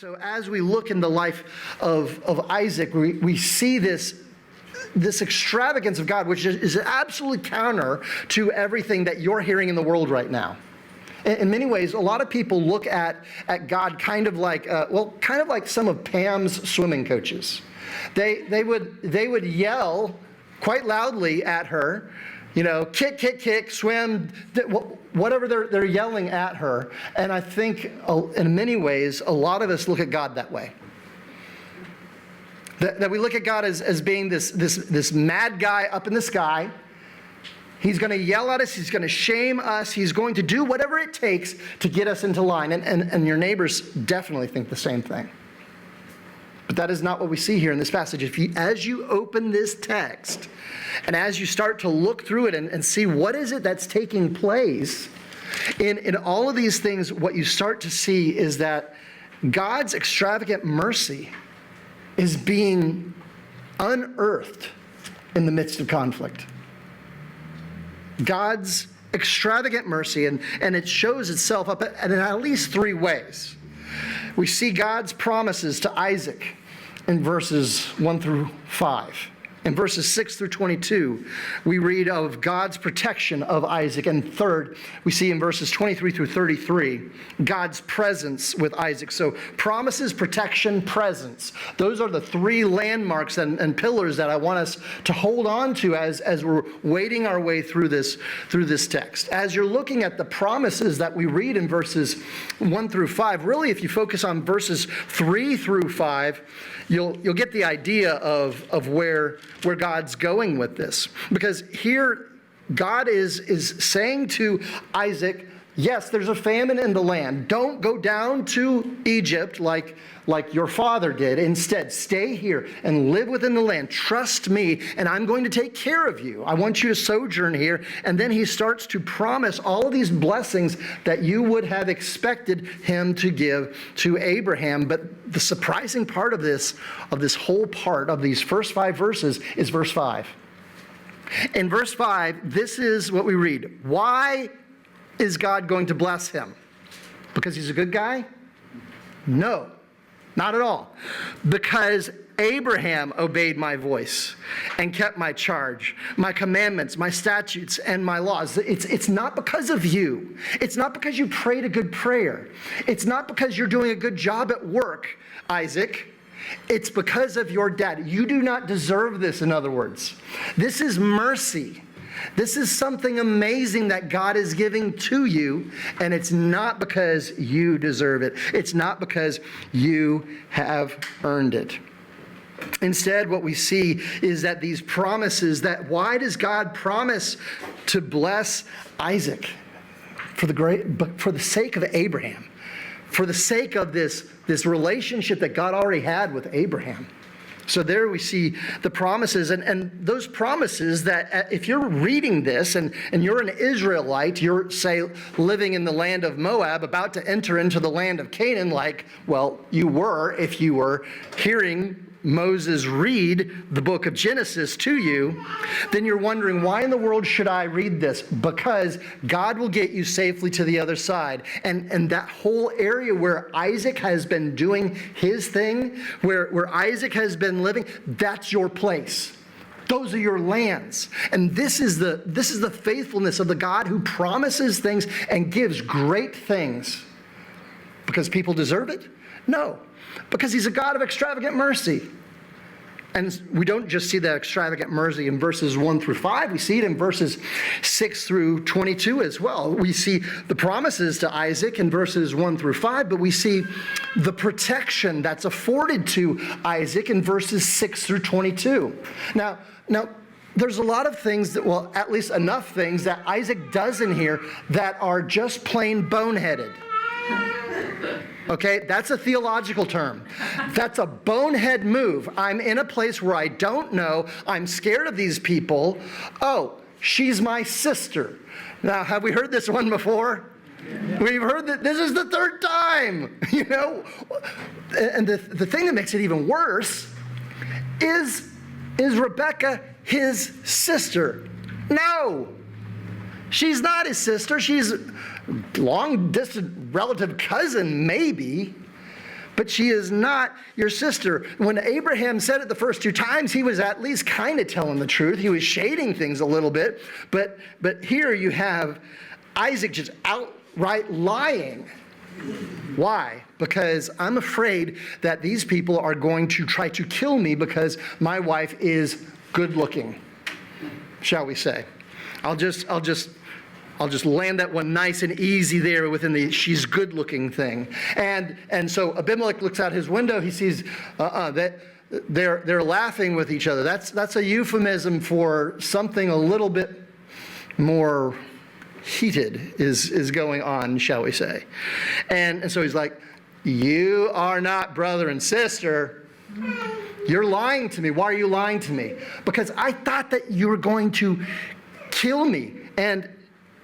so as we look in the life of Isaac, we see this extravagance of God, which is absolutely counter to everything that you're hearing in the world right now. In many ways, a lot of people look at God kind of like some of Pam's swimming coaches. They would yell quite loudly at her, kick, kick, kick, swim, whatever they're yelling at her. And I think in many ways, a lot of us look at God that way. That we look at God as being this mad guy up in the sky. He's going to yell at us. He's going to shame us. He's going to do whatever it takes to get us into line. And your neighbors definitely think the same thing. But that is not what we see here in this passage. As you open this text, and as you start to look through it and see what is it that's taking place, in all of these things, what you start to see is that God's extravagant mercy is being unearthed in the midst of conflict. God's extravagant mercy, and it shows itself up in at least three ways. We see God's promises to Isaac in verses 1 through 5. In verses 6 through 22, we read of God's protection of Isaac. And third, we see in verses 23 through 33, God's presence with Isaac. So promises, protection, presence. Those are the three landmarks and pillars that I want us to hold on to as we're wading our way through this text. As you're looking at the promises that we read in verses 1 through 5, really if you focus on verses 3 through 5, you'll get the idea of where God's going with this. Because here, God is saying to Isaac, yes, there's a famine in the land. Don't go down to Egypt like your father did. Instead, stay here and live within the land. Trust me, and I'm going to take care of you. I want you to sojourn here. And then he starts to promise all of these blessings that you would have expected him to give to Abraham. But the surprising part of this whole part of these first 5 verses is verse 5. In verse 5, this is what we read. Why is God going to bless him? Because he's a good guy? No, not at all. Because Abraham obeyed my voice and kept my charge, my commandments, my statutes, and my laws. It's not because of you. It's not because you prayed a good prayer. It's not because you're doing a good job at work, Isaac. It's because of your dad. You do not deserve this, in other words. This is mercy. This is something amazing that God is giving to you, and it's not because you deserve it. It's not because you have earned it. Instead, what we see is that these promises, why does God promise to bless Isaac? For the sake of Abraham. For the sake of this relationship that God already had with Abraham. So there we see the promises, and those promises that if you're reading this and you're an Israelite, you're, say, living in the land of Moab, about to enter into the land of Canaan, you were if you were hearing Moses read the book of Genesis to you, then you're wondering, why in the world should I read this? Because God will get you safely to the other side. And that whole area where Isaac has been doing his thing, where Isaac has been living, that's your place. Those are your lands. And this is the faithfulness of the God who promises things and gives great things. Because people deserve it? No. Because he's a God of extravagant mercy. And we don't just see that extravagant mercy in verses 1 through 5. We see it in verses 6 through 22 as well. We see the promises to Isaac in verses 1 through 5, but we see the protection that's afforded to Isaac in verses 6 through 22. Now, there's a lot of things at least enough things that Isaac does in here that are just plain boneheaded. Okay, that's a theological term. That's a bonehead move. I'm in a place where I don't know. I'm scared of these people. Oh, she's my sister. Now, have we heard this one before? We've heard that this is the third time, And the thing that makes it even worse is Rebecca his sister? No. She's not his sister. She's long-distance relative cousin, maybe. but she is not your sister. When Abraham said it the first 2 times, he was at least kind of telling the truth. He was shading things a little bit. But here you have Isaac just outright lying. Why? Because I'm afraid that these people are going to try to kill me because my wife is good looking, shall we say. I'll just land that one nice and easy there within the she's good looking thing. And so Abimelech looks out his window. He sees that they're laughing with each other. That's a euphemism for something a little bit more heated is going on, shall we say. And so he's like, you are not brother and sister. You're lying to me. Why are you lying to me? Because I thought that you were going to kill me. And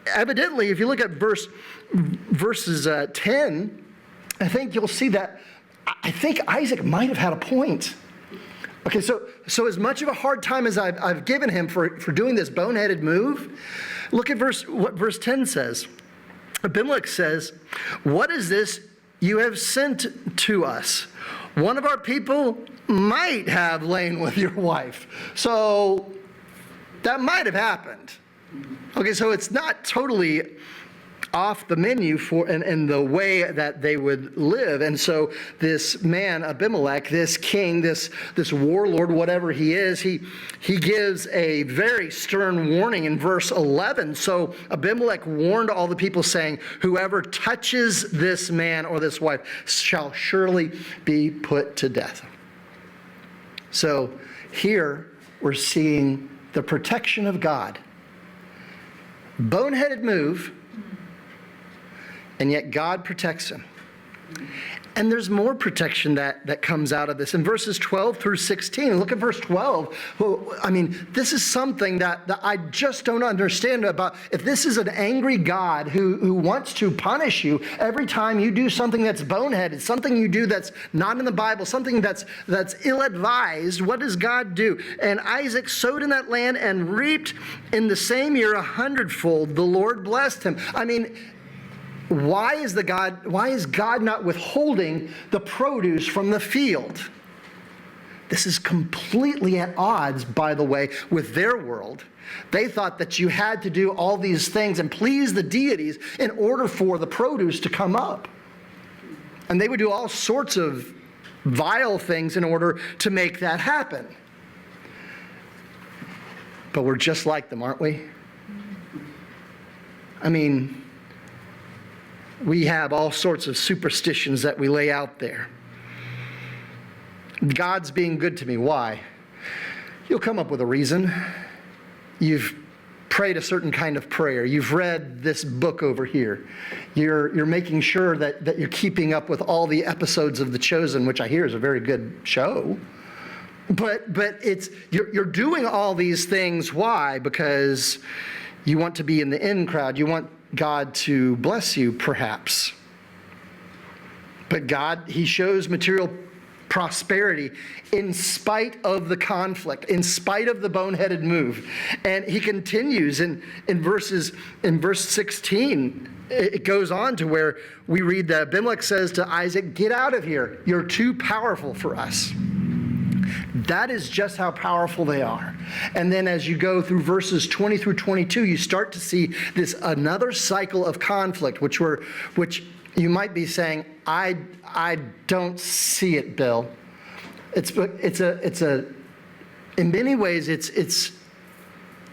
evidently, if you look at verses 10, I think you'll see that I think Isaac might have had a point. Okay, so as much of a hard time as I've given him for doing this boneheaded move, look at what verse 10 says. Abimelech says, what is this you have sent to us? One of our people might have lain with your wife. So that might have happened. Okay, so it's not totally off the menu in the way that they would live. And so this man, Abimelech, this king, this warlord, whatever he is, he gives a very stern warning in verse 11. So Abimelech warned all the people, saying, whoever touches this man or this wife shall surely be put to death. So here we're seeing the protection of God. Boneheaded move, and yet God protects him. And there's more protection that comes out of this. In verses 12 through 16, look at verse 12. Well, I mean, this is something that I just don't understand about. If this is an angry God who wants to punish you every time you do something that's boneheaded, something you do that's not in the Bible, something that's ill-advised, what does God do? And Isaac sowed in that land and reaped in the same year 100-fold. The Lord blessed him. I mean, why is God not withholding the produce from the field? This is completely at odds, by the way, with their world. They thought that you had to do all these things and please the deities in order for the produce to come up. And they would do all sorts of vile things in order to make that happen. But we're just like them, aren't we? I mean, we have all sorts of superstitions that we lay out there. God's being good to me. Why? You'll come up with a reason. You've prayed a certain kind of prayer. You've read this book over here. You're making sure that you're keeping up with all the episodes of The Chosen, which I hear is a very good show. But you're doing all these things. Why? Because you want to be in the in crowd. You want God to bless you, perhaps. But God, he shows material prosperity in spite of the conflict, in spite of the boneheaded move. And he continues in verse 16. It goes on to where we read that Abimelech says to Isaac, get out of here. You're too powerful for us. That is just how powerful they are. And then as you go through verses 20 through 22, you start to see another cycle of conflict, which you might be saying, I don't see it, Bill. In many ways, it's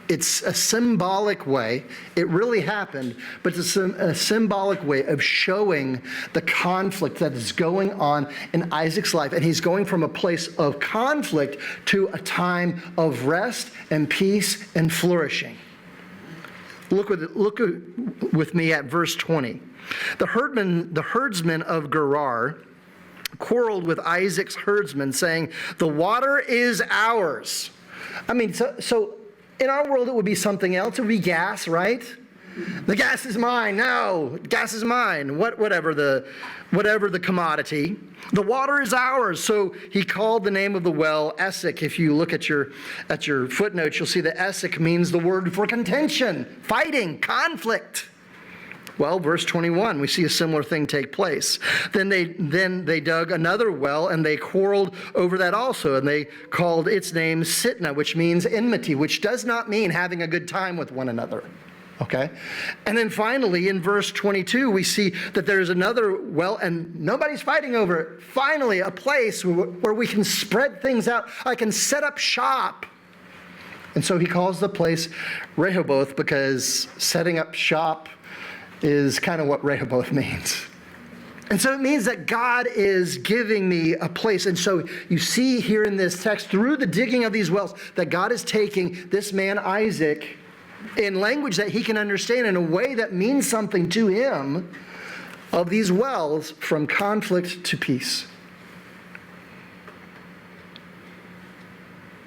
a symbolic way. It really happened, but it's a symbolic way of showing the conflict that is going on in Isaac's life. And he's going from a place of conflict to a time of rest and peace and flourishing. Look with me at verse 20. The herdsmen of Gerar quarreled with Isaac's herdsmen, saying, the water is ours. I mean, so in our world, it would be something else. It would be gas, right? The gas is mine. No, gas is mine. Whatever the commodity. The water is ours. So he called the name of the well Essek. If you look at your footnotes, you'll see that Essek means the word for contention, fighting, conflict. Well, verse 21, we see a similar thing take place. Then they dug another well, and they quarreled over that also, and they called its name Sitna, which means enmity, which does not mean having a good time with one another. Okay? And then finally, in verse 22, we see that there's another well, and nobody's fighting over it. Finally, a place where we can spread things out. I can set up shop. And so he calls the place Rehoboth, because setting up shop is kind of what Rehoboth means. And so it means that God is giving me a place. And so you see here in this text, through the digging of these wells, that God is taking this man Isaac in language that he can understand, in a way that means something to him, of these wells from conflict to peace.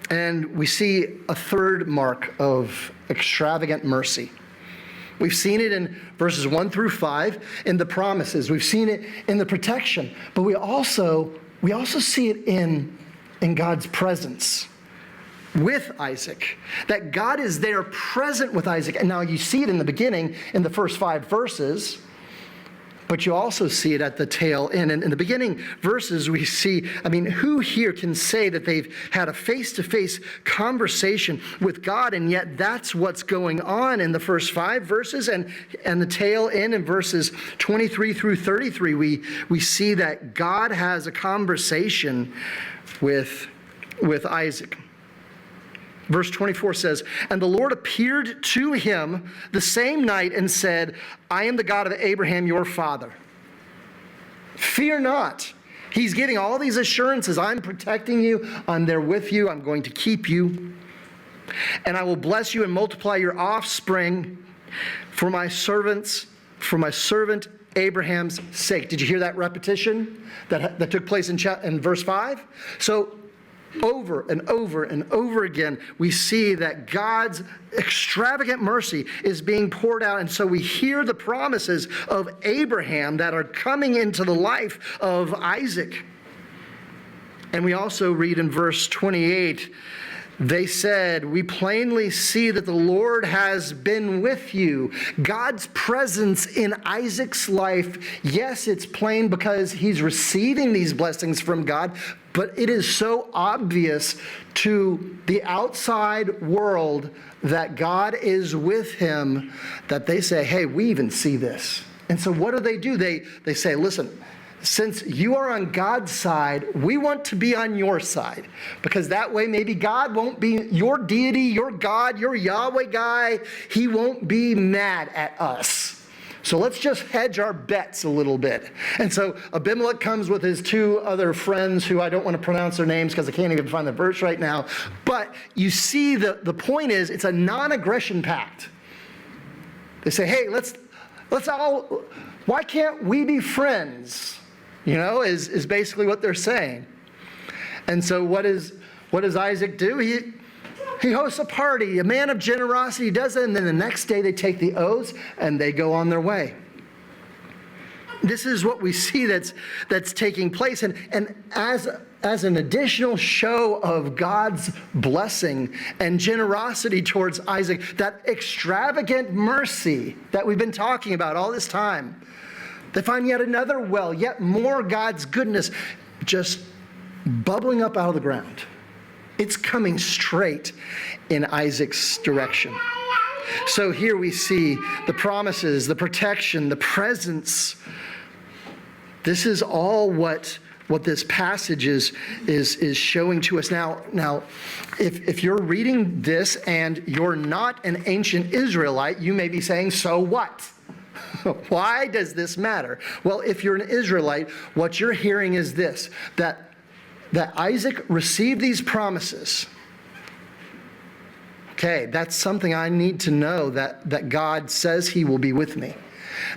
And we see a third mark of extravagant mercy. We've seen it in verses 1 through 5 in the promises. We've seen it in the protection. But we also see it in God's presence with Isaac. That God is there present with Isaac. And now you see it in the beginning, in the first 5 verses. But you also see it at the tail end. And in the beginning verses, we see, who here can say that they've had a face-to-face conversation with God, and yet that's what's going on in the first 5 verses, and the tail end in verses 23 through 33, we see that God has a conversation with Isaac. Verse 24 says, "And the Lord appeared to him the same night and said, I am the God of Abraham, your father. Fear not." He's giving all these assurances. I'm protecting you. I'm there with you. I'm going to keep you. "And I will bless you and multiply your offspring for my servant Abraham's sake." Did you hear that repetition that took place in verse 5? So over and over and over again, we see that God's extravagant mercy is being poured out. And so we hear the promises of Abraham that are coming into the life of Isaac. And we also read in verse 28, "They said, we plainly see that the Lord has been with you." God's presence in Isaac's life, yes, it's plain because he's receiving these blessings from God, but it is so obvious to the outside world that God is with him that they say, hey, we even see this. And so what do? They say, listen, since you are on God's side, we want to be on your side. Because that way maybe God won't be your deity, your God, your Yahweh guy. He won't be mad at us. So let's just hedge our bets a little bit. And so Abimelech comes with his 2 other friends, who I don't want to pronounce their names because I can't even find the verse right now. But you see, the point is, it's a non-aggression pact. They say, hey, let's all, why can't we be friends? Is basically what they're saying. And so what does Isaac do? He hosts a party, a man of generosity does it, and then the next day they take the oaths and they go on their way. This is what we see that's taking place. And as an additional show of God's blessing and generosity towards Isaac, that extravagant mercy that we've been talking about all this time, they find yet another well, yet more God's goodness just bubbling up out of the ground. It's coming straight in Isaac's direction. So here we see the promises, the protection, the presence. This is all what this passage is showing to us. Now, if you're reading this and you're not an ancient Israelite, you may be saying, so what? Why does this matter? Well, if you're an Israelite, what you're hearing is this, that Isaac received these promises. Okay, that's something I need to know, that God says he will be with me,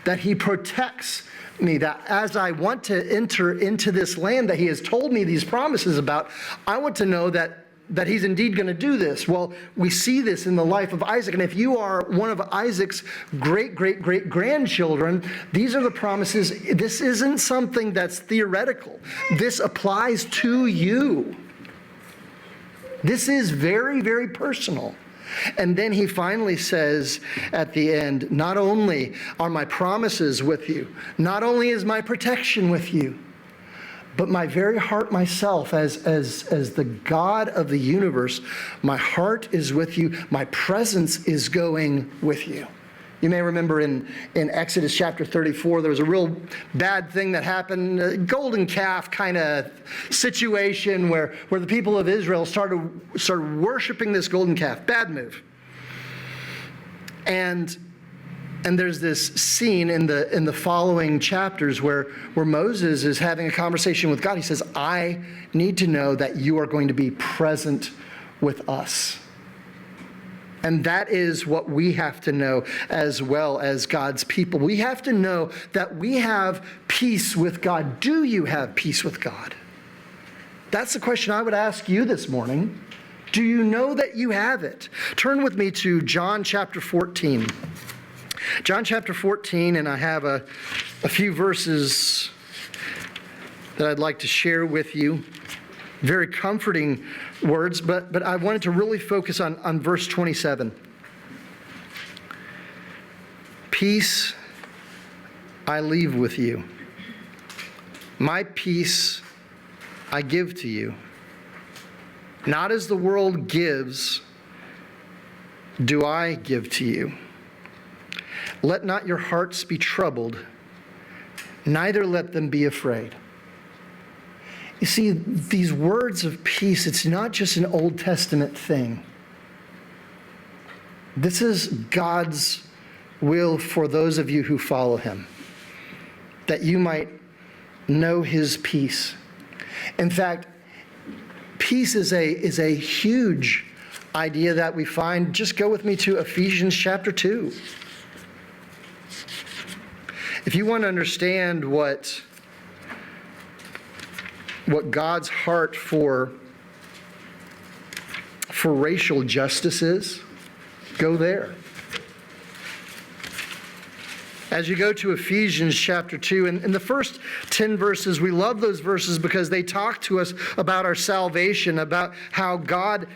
that he protects me, that as I want to enter into this land that he has told me these promises about, I want to know that he's indeed going to do this. Well, we see this in the life of Isaac. And if you are one of Isaac's great-great-great-grandchildren, these are the promises. This isn't something that's theoretical. This applies to you. This is very, very personal. And then he finally says at the end, not only are my promises with you, not only is my protection with you, but my very heart myself, as the God of the universe, my heart is with you, my presence is going with you. You may remember in Exodus chapter 34, there was a real bad thing that happened, a golden calf kind of situation where the people of Israel started worshiping this golden calf. Bad move. And there's this scene in the following chapters where Moses is having a conversation with God. He says, I need to know that you are going to be present with us. And that is what we have to know as well as God's people. We have to know that we have peace with God. Do you have peace with God? That's the question I would ask you this morning. Do you know that you have it? Turn with me to John chapter 14. John chapter 14, and I have a few verses that I'd like to share with you. Very comforting words, but I wanted to really focus on verse 27. Peace I leave with you. My peace I give to you. Not as the world gives, do I give to you. Let not your hearts be troubled, neither let them be afraid. You see, these words of peace, it's not just an Old Testament thing. This is God's will for those of you who follow him, that you might know his peace. In fact, peace is a huge idea that we find. Just go with me to Ephesians chapter 2. If you want to understand what God's heart for racial justice is, go there. As you go to Ephesians chapter 2, and in the first 10 verses, we love those verses because they talk to us about our salvation, about how God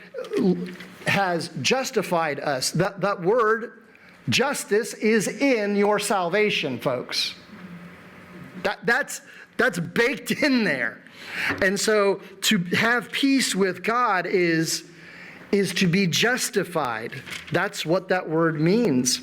has justified us. That word, justice, is in your salvation, folks. That's baked in there. And so to have peace with God is to be justified. That's what that word means.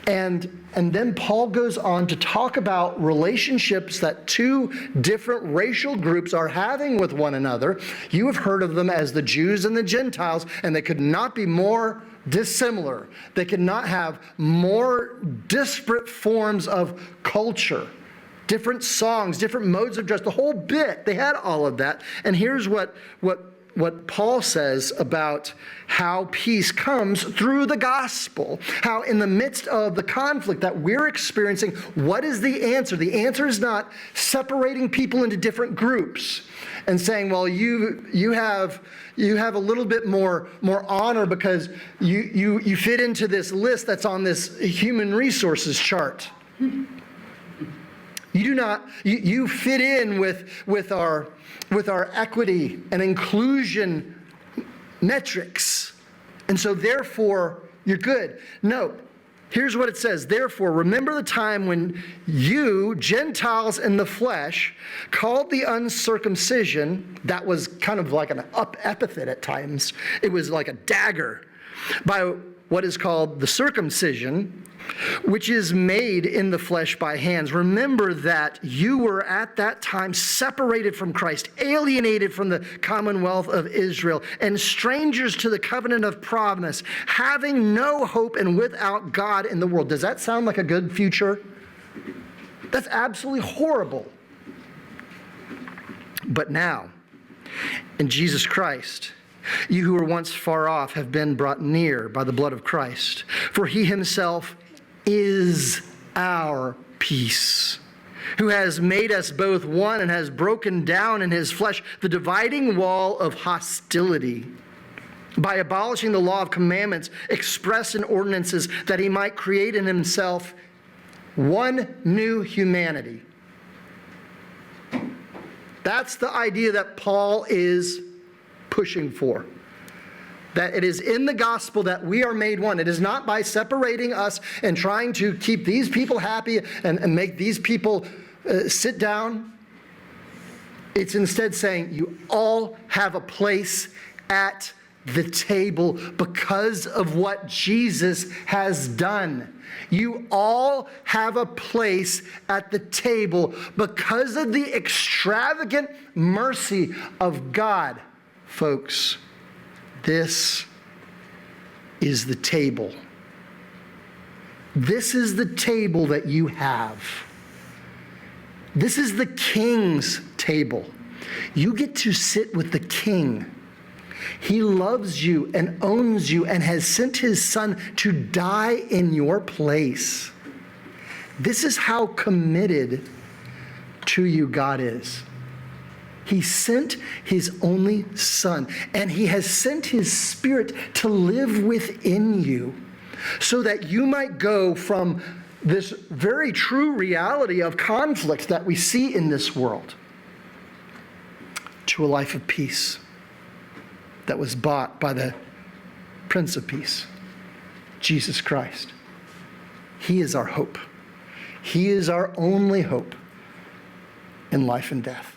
And then Paul goes on to talk about relationships that two different racial groups are having with one another. You have heard of them as the Jews and the Gentiles, and they could not be more dissimilar. They could not have more disparate forms of culture. Different songs, different modes of dress, the whole bit. They had all of that. And here's what Paul says about how peace comes through the gospel. How in the midst of the conflict that we're experiencing, what is the answer? The answer is not separating people into different groups and saying, well, you have a little bit more honor because you fit into this list that's on this human resources chart. You do not. You fit in with our equity and inclusion metrics, and so therefore you're good. No, here's what it says. Therefore, remember the time when you Gentiles in the flesh, called the uncircumcision, that was kind of like an epithet at times. It was like a dagger, by what is called the circumcision, which is made in the flesh by hands. Remember that you were at that time separated from Christ, alienated from the commonwealth of Israel, and strangers to the covenant of promise, having no hope and without God in the world. Does that sound like a good future? That's absolutely horrible. But now, in Jesus Christ, you who were once far off have been brought near by the blood of Christ. For he himself is our peace, who has made us both one and has broken down in his flesh the dividing wall of hostility, by abolishing the law of commandments expressed in ordinances, that he might create in himself one new humanity. That's the idea that Paul is pushing for. That it is in the gospel that we are made one. It is not by separating us and trying to keep these people happy and make these people sit down. It's instead saying you all have a place at the table because of what Jesus has done. You all have a place at the table because of the extravagant mercy of God. Folks, this is the table. This is the table that you have. This is the king's table. You get to sit with the king. He loves you and owns you and has sent his son to die in your place. This is how committed to you God is. He sent his only son, and he has sent his spirit to live within you so that you might go from this very true reality of conflict that we see in this world to a life of peace that was bought by the Prince of Peace, Jesus Christ. He is our hope. He is our only hope in life and death.